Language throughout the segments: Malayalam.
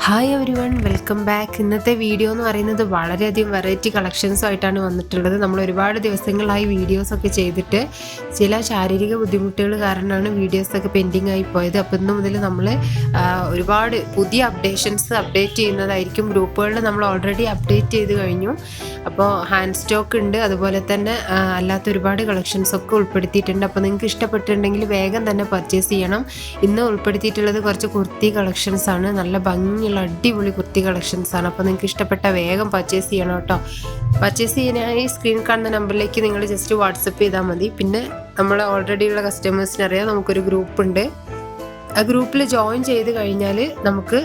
Hi everyone, welcome back. ഇന്നത്തെ വീഡിയോ എന്ന് പറയുന്നത് വളരെയധികം വെറൈറ്റി കളക്ഷൻസുമായിട്ടാണ് വന്നിട്ടുള്ളത്. നമ്മൾ ഒരുപാട് ദിവസങ്ങളായി വീഡിയോസൊക്കെ ചെയ്തിട്ട് ചില ശാരീരിക ബുദ്ധിമുട്ടുകൾ കാരണമാണ് വീഡിയോസൊക്കെ പെൻഡിങ് ആയി പോയത്. അപ്പോൾ ഇന്ന് മുതൽ നമ്മൾ ഒരുപാട് പുതിയ അപ്ഡേറ്റ് ചെയ്യുന്നതായിരിക്കും. ഗ്രൂപ്പുകളിൽ നമ്മൾ ഓൾറെഡി അപ്ഡേറ്റ് ചെയ്ത് കഴിഞ്ഞു. അപ്പോൾ ഹാൻഡ് സ്റ്റോക്ക് ഉണ്ട്, അതുപോലെ തന്നെ അല്ലാത്ത ഒരുപാട് കളക്ഷൻസൊക്കെ ഉൾപ്പെടുത്തിയിട്ടുണ്ട്. അപ്പോൾ നിങ്ങൾക്ക് ഇഷ്ടപ്പെട്ടിട്ടുണ്ടെങ്കിൽ വേഗം തന്നെ പർച്ചേസ് ചെയ്യണം. ഇന്ന് ഉൾപ്പെടുത്തിയിട്ടുള്ളത് കുറച്ച് കുർത്തി കളക്ഷൻസാണ്. നല്ല ഭംഗിയുള്ള അടിപൊളി കുർത്തി കളക്ഷൻസാണ്. അപ്പോൾ നിങ്ങൾക്ക് ഇഷ്ടപ്പെട്ട വേഗം പർച്ചേസ് ചെയ്യണം കേട്ടോ. പർച്ചേസ് ചെയ്യാനായി സ്ക്രീൻ കാണുന്ന നമ്പറിലേക്ക് നിങ്ങൾ ജസ്റ്റ് വാട്സപ്പ് ചെയ്താൽ മതി. പിന്നെ നമ്മൾ ഓൾറെഡി ഉള്ള കസ്റ്റമേഴ്സിനറിയാം, നമുക്കൊരു ഗ്രൂപ്പുണ്ട്. ആ ഗ്രൂപ്പിൽ ജോയിൻ ചെയ്ത് കഴിഞ്ഞാൽ നമുക്ക്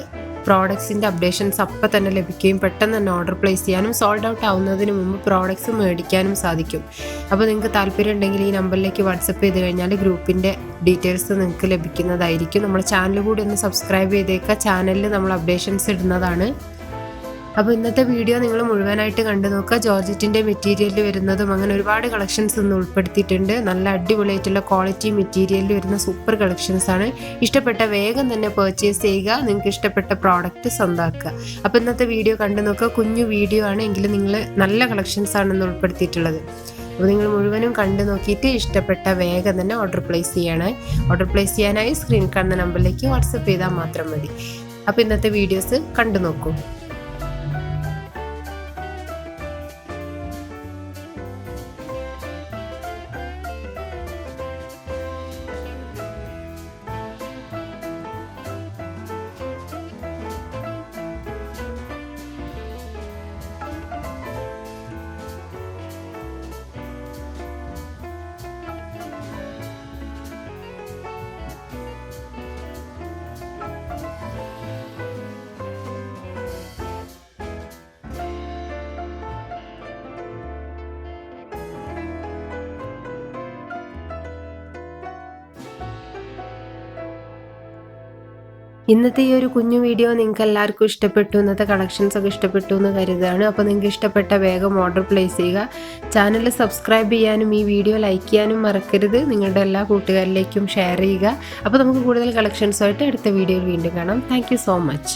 പ്രോഡക്ട്സിൻ്റെ അപ്ഡേഷൻസ് അപ്പം തന്നെ ലഭിക്കുകയും പെട്ടെന്ന് തന്നെ ഓർഡർ പ്ലേസ് ചെയ്യാനും സോൾഡ് ഔട്ട് ആവുന്നതിന് മുമ്പ് പ്രോഡക്ട്സ് മേടിക്കാനും സാധിക്കും. അപ്പോൾ നിങ്ങൾക്ക് താല്പര്യം ഉണ്ടെങ്കിൽ ഈ നമ്പറിലേക്ക് വാട്സപ്പ് ചെയ്ത് കഴിഞ്ഞാൽ ഗ്രൂപ്പിൻ്റെ ഡീറ്റെയിൽസ് നിങ്ങൾക്ക് ലഭിക്കുന്നതായിരിക്കും. നമ്മുടെ ചാനൽ കൂടി ഒന്ന് സബ്സ്ക്രൈബ് ചെയ്തേക്കുക. ചാനലിൽ നമ്മൾ അപ്ഡേഷൻസ് ഇടുന്നതാണ്. അപ്പോൾ ഇന്നത്തെ വീഡിയോ നിങ്ങൾ മുഴുവനായിട്ട് കണ്ടു നോക്കുക. ജോർജറ്റിൻ്റെ മെറ്റീരിയലിൽ വരുന്നതും അങ്ങനെ ഒരുപാട് കളക്ഷൻസ് ഇന്ന് ഉൾപ്പെടുത്തിയിട്ടുണ്ട്. നല്ല അടിപൊളിയായിട്ടുള്ള ക്വാളിറ്റി മെറ്റീരിയലിൽ വരുന്ന സൂപ്പർ കളക്ഷൻസാണ്. ഇഷ്ടപ്പെട്ട വേഗം തന്നെ പർച്ചേസ് ചെയ്യുക. നിങ്ങൾക്ക് ഇഷ്ടപ്പെട്ട പ്രോഡക്റ്റ് സ്വന്തമാക്കുക. അപ്പോൾ ഇന്നത്തെ വീഡിയോ കണ്ടു നോക്കുക. കുഞ്ഞു വീഡിയോ ആണ് എങ്കിലും നിങ്ങൾ നല്ല കളക്ഷൻസാണ് ഇന്ന് ഉൾപ്പെടുത്തിയിട്ടുള്ളത്. അപ്പോൾ നിങ്ങൾ മുഴുവനും കണ്ടു നോക്കിയിട്ട് ഇഷ്ടപ്പെട്ട വേഗം തന്നെ ഓർഡർ പ്ലേസ് ചെയ്യണേ. ഓർഡർ പ്ലേസ് ചെയ്യാനായി സ്ക്രീൻ കാണുന്ന നമ്പറിലേക്ക് വാട്സപ്പ് ചെയ്താൽ മാത്രം മതി. അപ്പോൾ ഇന്നത്തെ വീഡിയോസ് കണ്ടു നോക്കൂ. ഇന്നത്തെ ഈ ഒരു കുഞ്ഞു വീഡിയോ നിങ്ങൾക്ക് എല്ലാവർക്കും ഇഷ്ടപ്പെട്ടു, ഇന്നത്തെ കളക്ഷൻസ് ഒക്കെ ഇഷ്ടപ്പെട്ടു എന്ന് കരുതുകയാണ്. അപ്പോൾ നിങ്ങൾക്ക് ഇഷ്ടപ്പെട്ട വേഗം ഓർഡർ പ്ലേസ് ചെയ്യുക. ചാനൽ സബ്സ്ക്രൈബ് ചെയ്യാനും ഈ വീഡിയോ ലൈക്ക് ചെയ്യാനും മറക്കരുത്. നിങ്ങളുടെ എല്ലാ കൂട്ടുകാരിലേക്കും ഷെയർ ചെയ്യുക. അപ്പോൾ നമുക്ക് കൂടുതൽ കളക്ഷൻസുമായിട്ട് അടുത്ത വീഡിയോയിൽ വീണ്ടും കാണാം. Thank you so much.